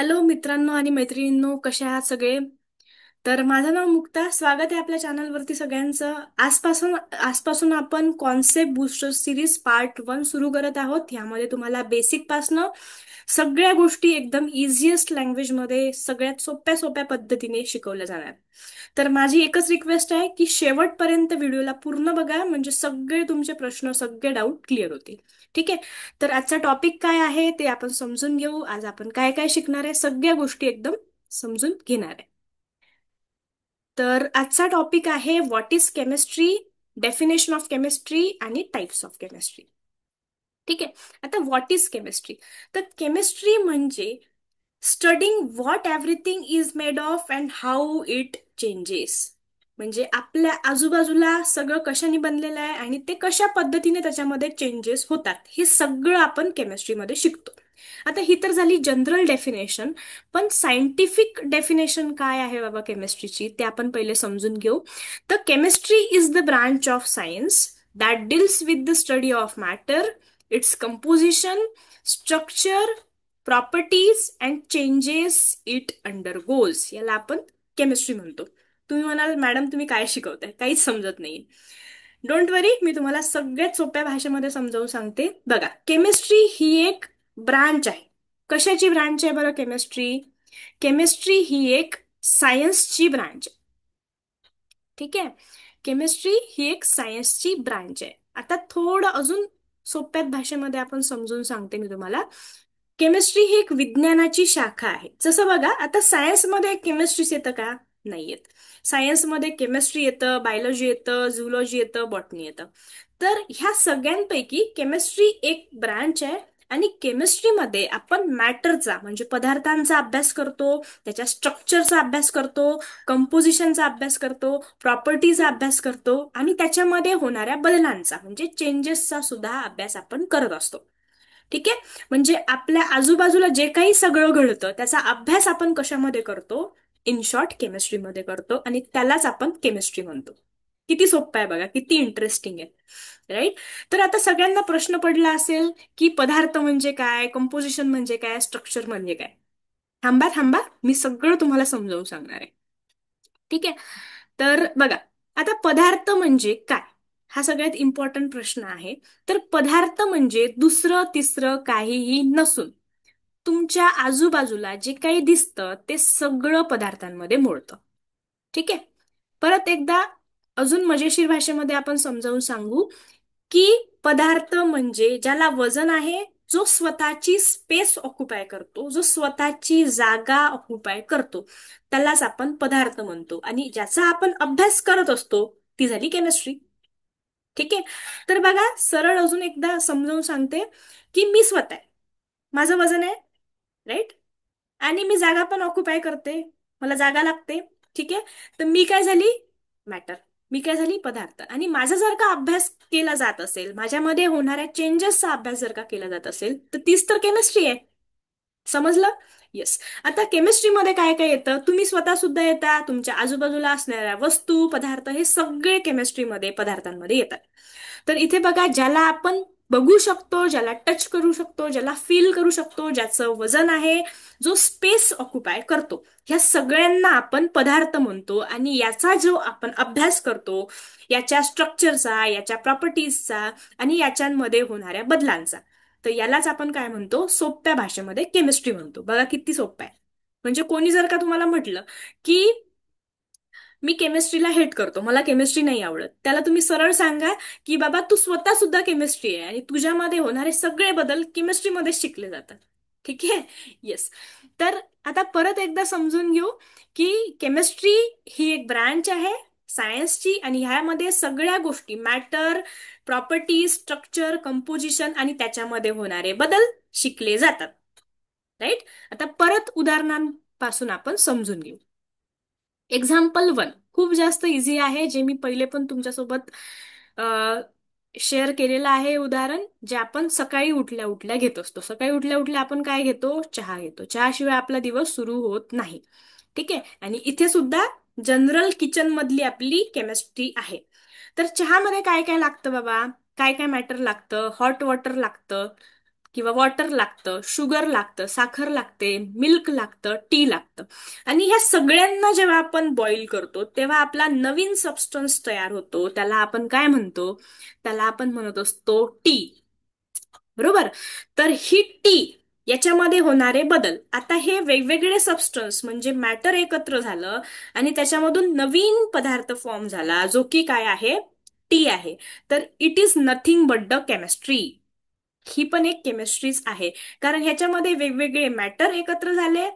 Hello मित्रांनो आणि मैत्रिणींनो, कशा आहात सगळे? तर माझं नाव मुक्ता. स्वागत आहे आपल्या चॅनलवरती सगळ्यांचं. आजपासून आजपासून आपण कॉन्सेप्ट बूस्टर सिरीज पार्ट 1 सुरू करत आहोत. यामध्ये तुम्हाला बेसिक पासनं सगळ्या गोष्टी एकदम इझिएस्ट लँग्वेजमध्ये सगळ्यात सोप्या सोप्या पद्धतीने शिकवल्या जाणार. तर माझी एकच रिक्वेस्ट आहे की शेवटपर्यंत व्हिडिओला पूर्ण बघा, म्हणजे सगळे तुमचे प्रश्न, सगळे डाऊट क्लिअर होतील. ठीक आहे. तर आजचा टॉपिक काय आहे ते आपण समजून घेऊ. आज आपण काय काय शिकणार आहे, सगळ्या गोष्टी एकदम समजून घेणार आहे. तर आजचा टॉपिक आहे what is chemistry, definition of chemistry आणि टाइप्स ऑफ केमिस्ट्री. ठीक आहे. आता व्हॉट इज केमिस्ट्री, तर केमिस्ट्री म्हणजे studying what everything is made of and how it changes. म्हणजे आपल्या आजूबाजूला सगळं कशाने बनलेलं आहे आणि ते कशा पद्धतीने त्याच्यामध्ये चेंजेस होतात, हे सगळं आपण केमिस्ट्रीमध्ये शिकतो. आता ही तर झाली जनरल डेफिनेशन. पण सायंटिफिक डेफिनेशन काय आहे बाबा केमिस्ट्रीची, ते आपण पहिले समजून घेऊ. तर chemistry is the branch of science that deals with the study of matter, its composition, structure, properties and changes it undergoes. याला आपण केमिस्ट्री म्हणतो. तुम्ही म्हणाल मॅडम तुम्ही काय शिकवताय, काहीच समजत नाही. डोंट वरी, मी तुम्हाला सगळ्यात सोप्या भाषेमध्ये समजावून सांगते. बघा, केमिस्ट्री ही एक ब्रांच आहे. कशाची ब्रांच आहे बरं केमिस्ट्री? केमिस्ट्री ही एक सायन्सची ब्रांच आहे. ठीक आहे. केमिस्ट्री ही एक सायन्सची ब्रांच आहे. आता थोडं अजून सोप्यात भाषेमध्ये आपण समजून सांगते मी तुम्हाला. केमिस्ट्री ही एक विज्ञानाची शाखा आहे. जसं बघा, आता सायन्समध्ये केमिस्ट्रीच येतं का? नाही येत. सायन्समध्ये केमिस्ट्री येतं, बायोलॉजी येतं, झुलॉजी येतं, बॉटनी येतं. तर ह्या सगळ्यांपैकी केमिस्ट्री एक ब्रांच आहे. आणि केमिस्ट्रीमध्ये आपण मॅटरचा म्हणजे पदार्थांचा अभ्यास करतो, त्याच्या स्ट्रक्चरचा अभ्यास करतो, कंपोजिशनचा अभ्यास करतो, प्रॉपर्टीचा अभ्यास करतो आणि त्याच्यामध्ये होणाऱ्या बदलांचा म्हणजे चेंजेसचा सुद्धा अभ्यास आपण करत असतो. ठीक आहे. म्हणजे आपल्या आजूबाजूला जे काही सगळं घडतं त्याचा अभ्यास आपण कशामध्ये करतो? इन शॉर्ट केमिस्ट्रीमध्ये करतो आणि त्यालाच आपण केमिस्ट्री म्हणतो. किती सोपं आहे बघा, किती इंटरेस्टिंग आहे. राईट. तर आता सगळ्यांना प्रश्न पडला असेल की पदार्थ म्हणजे काय, कंपोजिशन म्हणजे काय, स्ट्रक्चर म्हणजे काय. थांबा थांबा, मी सगळं तुम्हाला समजावून सांगणार आहे. ठीक आहे. तर बघा, आता पदार्थ म्हणजे काय, हा सगळ्यात इम्पॉर्टंट प्रश्न आहे. तर पदार्थ म्हणजे दुसरं तिसरं काहीही नसून तुमच्या आजूबाजूला जे काही दिसतं ते सगळं पदार्थांमध्ये मोडतं. ठीक आहे. परत एकदा अजून मजेशीर भाषेमध्ये आपण समजावून सांगू की पदार्थ म्हणजे ज्याला वजन आहे, जो स्वतःची स्पेस ऑक्युपाय करतो, जो स्वतःची जागा ऑक्युपाय करतो, त्यालाच आपण पदार्थ म्हणतो आणि ज्याचा आपण अभ्यास करत असतो ती झाली केमिस्ट्री. ठीक आहे. तर बघा, सरळ अजून एकदा समजावून सांगते की मी स्वतः आहे, माझं वजन आहे, राईट, आणि मी जागा पण ऑक्युपाय करते, मला जागा लागते. ठीक आहे. तर मी काय झाली? मॅटर. मी काय झाली? पदार्थ. आणि माझा जर का अभ्यास केला जात असेल, माझ्यामध्ये होणाऱ्या चेंजेसचा अभ्यास जर का केला जात असेल, तर तीच तर केमिस्ट्री आहे. समजलं? येस. आता केमिस्ट्रीमध्ये काय काय येतं? तुम्ही स्वतः सुद्धा येता, तुमच्या आजूबाजूला असणाऱ्या वस्तू, पदार्थ हे सगळे केमिस्ट्रीमध्ये पदार्थांमध्ये येतात. तर इथे बघा, ज्याला आपण बघू शकतो, ज्याला टच करू शकतो, ज्याला फील करू शकतो, ज्याचं वजन आहे, जो स्पेस ऑक्युपाय करतो, ह्या सगळ्यांना आपण पदार्थ म्हणतो. आणि याचा जो आपण अभ्यास करतो, याच्या स्ट्रक्चरचा, याच्या प्रॉपर्टीजचा आणि याच्यांमध्ये होणाऱ्या बदलांचा, तर यालाच आपण काय म्हणतो? सोप्या भाषेमध्ये केमिस्ट्री म्हणतो. बघा किती सोपं आहे. म्हणजे कोणी जर का तुम्हाला म्हटलं की मी केमिस्ट्रीला हेट करतो, मला केमिस्ट्री नाही आवडत, त्याला तुम्ही सरळ सांगा की बाबा तू स्वतः सुद्धा केमिस्ट्री आहे आणि तुझ्यामध्ये होणारे सगळे बदल केमिस्ट्रीमध्ये शिकले जातात. ठीक आहे. येस. तर आता परत एकदा समजून घेऊ की केमिस्ट्री ही एक ब्रांच आहे सायन्सची आणि ह्यामध्ये सगळ्या गोष्टी मॅटर, प्रॉपर्टीज, स्ट्रक्चर, कंपोजिशन आणि त्याच्यामध्ये होणारे बदल शिकले जातात. राईट. आता परत उदाहरणांपासून आपण समजून घेऊ. एक्झाम्पल 1 खूप जास्त इझी आहे, जे मी पहिले पण तुमच्यासोबत शेअर केलेलं आहे उदाहरण, जे आपण सकाळी उठल्या उठल्या घेत असतो. सकाळी उठल्या उठल्या आपण काय घेतो? चहा घेतो. चहाशिवाय आपला दिवस सुरू होत नाही. ठीक आहे. आणि इथे सुद्धा जनरल किचन मधली आपली केमिस्ट्री आहे. तर चहामध्ये काय काय लागतं बाबा? काय काय मॅटर लागतं? हॉट वॉटर लागतं, किंवा वॉटर लागतं, शुगर लागतं, साखर लागते, मिल्क लागतं, टी लागतं. आणि ह्या सगळ्यांना जेव्हा आपण बॉईल करतो तेव्हा आपला नवीन सबस्टन्स तयार होतो. त्याला आपण काय म्हणतो? त्याला आपण म्हणत असतो टी. बरोबर. तर ही टी, याच्यामध्ये होणारे बदल, आता हे वेगवेगळे सबस्टन्स म्हणजे मॅटर एकत्र झालं आणि त्याच्यामधून नवीन पदार्थ फॉर्म झाला, जो की काय आहे? टी आहे. तर it is nothing but the chemistry. ही पण एक केमिस्ट्रीच आहे. कारण ह्याच्यामध्ये वेगवेगळे मॅटर एकत्र झाले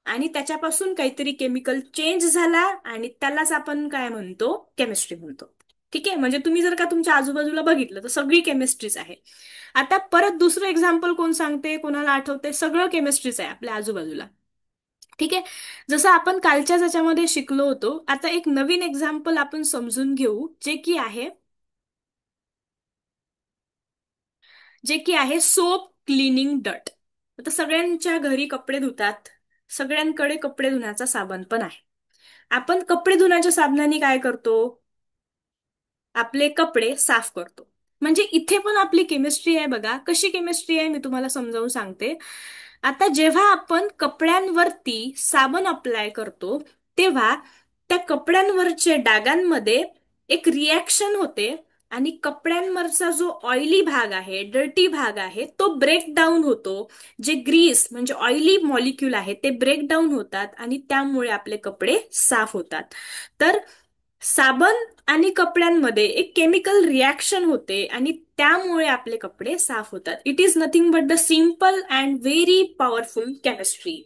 आणि त्याच्यापासून काहीतरी केमिकल चेंज झाला आणि त्यालाच आपण काय म्हणतो? केमिस्ट्री म्हणतो. ठीक आहे. म्हणजे तुम्ही जर का तुमच्या आजूबाजूला बघितलं तर सगळी केमिस्ट्रीच आहे. आता परत दुसरं एक्झाम्पल कोण सांगते, कोणाला आठवते? सगळं केमिस्ट्रीच आहे आपल्या आजूबाजूला. ठीक आहे. जसं आपण कालच्या ज्याच्यामध्ये शिकलो होतो, आता एक नवीन एक्झाम्पल आपण समजून घेऊ, जे की आहे सोप क्लिनिंग डट. आता सगळ्यांच्या घरी कपडे धुतात, सगळ्यांकडे कपडे धुण्याचा साबण पण आहे. आपण कपडे धुण्याच्या साबणाने काय करतो? आपले कपडे साफ करतो. म्हणजे इथे पण आपली केमिस्ट्री आहे बघा. कशी केमिस्ट्री आहे मी तुम्हाला समजावून सांगते. आता जेव्हा आपण कपड्यांवरती साबण अप्लाय करतो तेव्हा त्या कपड्यांवरच्या डागांमध्ये एक रिॲक्शन होते आणि कपड्यांवरचा जो ऑइली भाग आहे, डर्टी भाग आहे, तो ब्रेक डाऊन होतो. जे ग्रीस म्हणजे ऑइली मॉलिक्यूल आहे ते ब्रेक डाऊन होतात आणि त्यामुळे आपले कपडे साफ होतात. तर साबण आणि कपड्यांमध्ये एक केमिकल रिॲक्शन होते आणि त्यामुळे आपले कपडे साफ होतात. It is nothing but the simple and very powerful chemistry.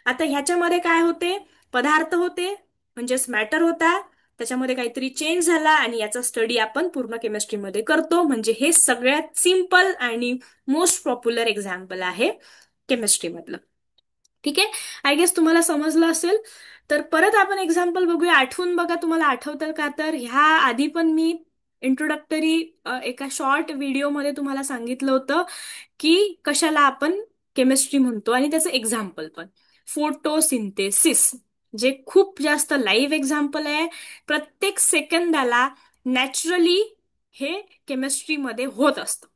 आता ह्याच्यामध्ये काय होते? पदार्थ होते, म्हणजेच मॅटर होता, त्याच्यामध्ये काहीतरी चेंज झाला आणि याचा स्टडी आपण पूर्ण केमिस्ट्रीमध्ये करतो. म्हणजे हे सगळ्यात सिम्पल आणि मोस्ट पॉप्युलर एक्झाम्पल आहे केमिस्ट्री मधलं. ठीक आहे. आय गेस तुम्हाला समजलं असेल. तर परत आपण एक्झाम्पल बघूया. आठवून बघा, तुम्हाला आठवतं का? तर ह्या आधी पण मी इंट्रोडक्टरी एका शॉर्ट व्हिडिओमध्ये तुम्हाला सांगितलं होतं की कशाला आपण केमिस्ट्री म्हणतो आणि त्याचं एक्झाम्पल पण फोटोसिंथेसिस, जे खूप जास्त लाईव्ह एक्झाम्पल आहे. प्रत्येक सेकंदाला नॅचरली हे केमिस्ट्रीमध्ये होत असतं.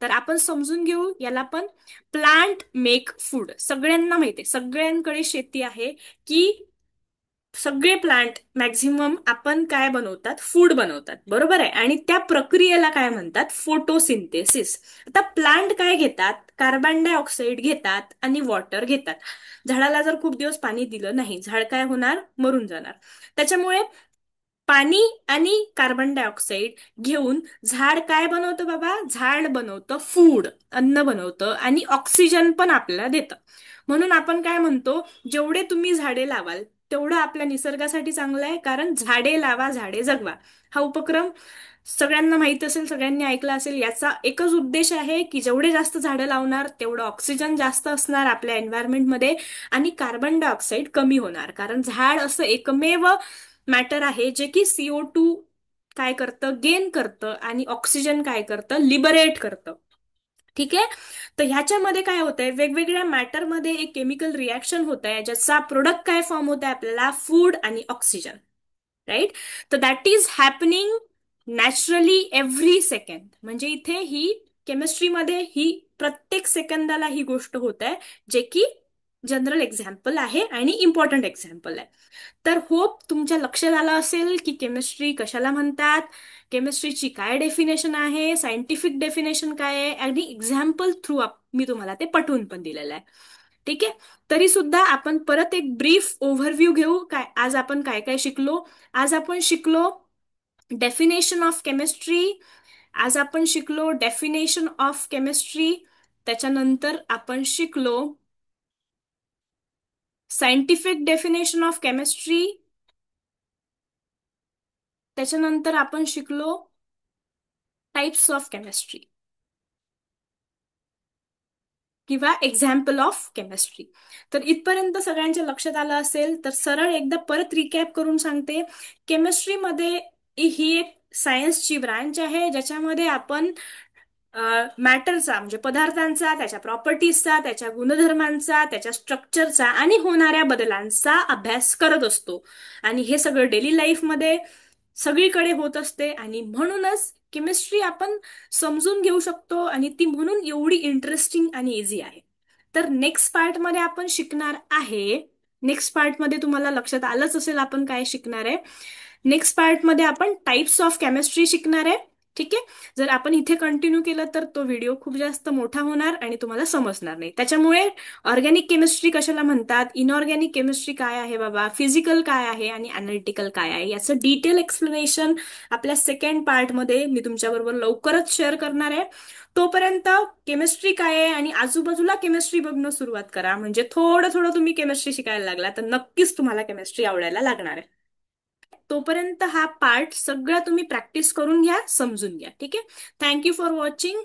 तर आपण समजून घेऊ याला पण. प्लांट मेक फूड, सगळ्यांना माहिती आहे, सगळ्यांकडे शेती आहे, की सगळे प्लांट मॅक्झिमम आपण काय बनवतात? फूड बनवतात. बरोबर आहे. आणि त्या प्रक्रियेला काय म्हणतात? फोटोसिंथेसिस. आता प्लांट काय घेतात? कार्बन डायऑक्साईड घेतात आणि वॉटर घेतात. झाडाला जर खूप दिवस पाणी दिलं नाही, झाड काय होणार? मरून जाणार. त्याच्यामुळे पाणी आणि कार्बन डायऑक्साईड घेऊन झाड काय बनवतं बाबा? झाड बनवतं फूड, अन्न बनवतं आणि ऑक्सिजन पण आपल्याला देतं. म्हणून आपण काय म्हणतो? जेवढे तुम्ही झाडे लावाल तेवढं आपल्या निसर्गासाठी चांगलं आहे. कारण झाडे लावा, झाडे जगवा हा उपक्रम सगळ्यांना माहित असेल, सगळ्यांनी ऐकला असेल. याचा एकच उद्देश आहे की जेवढे जास्त झाडं लावणार तेवढं ऑक्सिजन जास्त असणार आपल्या एन्व्हायरमेंटमध्ये आणि कार्बन डायऑक्साईड कमी होणार. कारण झाड असं एकमेव मॅटर आहे जे की CO2 काय करतं? गेन करतं आणि ऑक्सिजन काय करतं? लिबरेट करतं. ठीक आहे. तर ह्याच्यामध्ये काय होतंय? वेगवेगळ्या मॅटरमध्ये एक केमिकल रिॲक्शन होत आहे, ज्याचा प्रोडक्ट काय फॉर्म होत आहे? आपल्याला फूड आणि ऑक्सिजन. राईट. तर that is happening naturally every second. म्हणजे इथे ही केमिस्ट्रीमध्ये ही प्रत्येक सेकंदाला ही गोष्ट होत आहे, जे की जनरल एक्झाम्पल आहे आणि इम्पॉर्टंट एक्झाम्पल आहे. तर होप तुमच्या लक्षात आलं असेल की केमिस्ट्री कशाला म्हणतात, केमिस्ट्रीची काय डेफिनेशन आहे, सायंटिफिक डेफिनेशन काय आहे आणि एक्झाम्पल थ्रू मी तुम्हाला ते पटवून पण दिलेलं आहे. ठीक आहे. तरी सुद्धा आपण परत एक ब्रीफ ओव्हरव्ह्यू घेऊ. काय आज आपण काय काय शिकलो? आज आपण शिकलो डेफिनेशन ऑफ केमिस्ट्री. आज आपण शिकलो डेफिनेशन ऑफ केमिस्ट्री. त्याच्यानंतर आपण शिकलो सायंटिफिक डेफिनेशन ऑफ केमिस्ट्री. त्याच्यानंतर आपण शिकलो टाइप्स ऑफ केमिस्ट्री किंवा एक्झाम्पल ऑफ केमिस्ट्री. तर इथपर्यंत सगळ्यांच्या लक्षात आलं असेल. तर सरळ एकदा परत रिकॅप करून सांगते. केमिस्ट्रीमध्ये ही एक सायन्सची ब्रांच आहे ज्याच्यामध्ये आपण मॅटरचा म्हणजे पदार्थांचा, त्याच्या प्रॉपर्टीजचा, त्याच्या गुणधर्मांचा, त्याच्या स्ट्रक्चरचा आणि होणाऱ्या बदलांचा अभ्यास करत असतो. आणि हे सगळं डेली लाईफमध्ये सगळीकडे होत असते आणि म्हणूनच केमिस्ट्री आपण समजून घेऊ शकतो आणि ती म्हणून एवढी इंटरेस्टिंग आणि इझी आहे. तर नेक्स्ट पार्टमध्ये आपण शिकणार आहे. नेक्स्ट पार्टमध्ये तुम्हाला लक्षात आलंच असेल आपण काय शिकणार आहे. नेक्स्ट पार्टमध्ये आपण टाइप्स ऑफ केमिस्ट्री शिकणार आहे. ठीक आहे. जर आपण इथे कंटिन्यू केलं तर तो व्हिडिओ खूप जास्त मोठा होणार आणि तुम्हाला समजणार नाही. त्याच्यामुळे ऑर्गॅनिक केमिस्ट्री कशाला म्हणतात, इनऑर्गॅनिक केमिस्ट्री काय आहे बाबा, फिजिकल काय आहे आणि अनालिटिकल काय आहे, याचं डिटेल एक्सप्लेनेशन आपल्या सेकंड पार्टमध्ये मी तुमच्याबरोबर लवकरच शेअर करणार आहे. तोपर्यंत केमिस्ट्री काय आहे आणि आजूबाजूला केमिस्ट्री बघणं सुरुवात करा. म्हणजे थोडं थोडं तुम्ही केमिस्ट्री शिकायला लागला तर नक्कीच तुम्हाला केमिस्ट्री आवडायला लागणार आहे. तोपर्यंत हा पार्ट सगळा तुम्ही प्रॅक्टिस करून घ्या, समजून घ्या. ठीक आहे. Thank you for watching.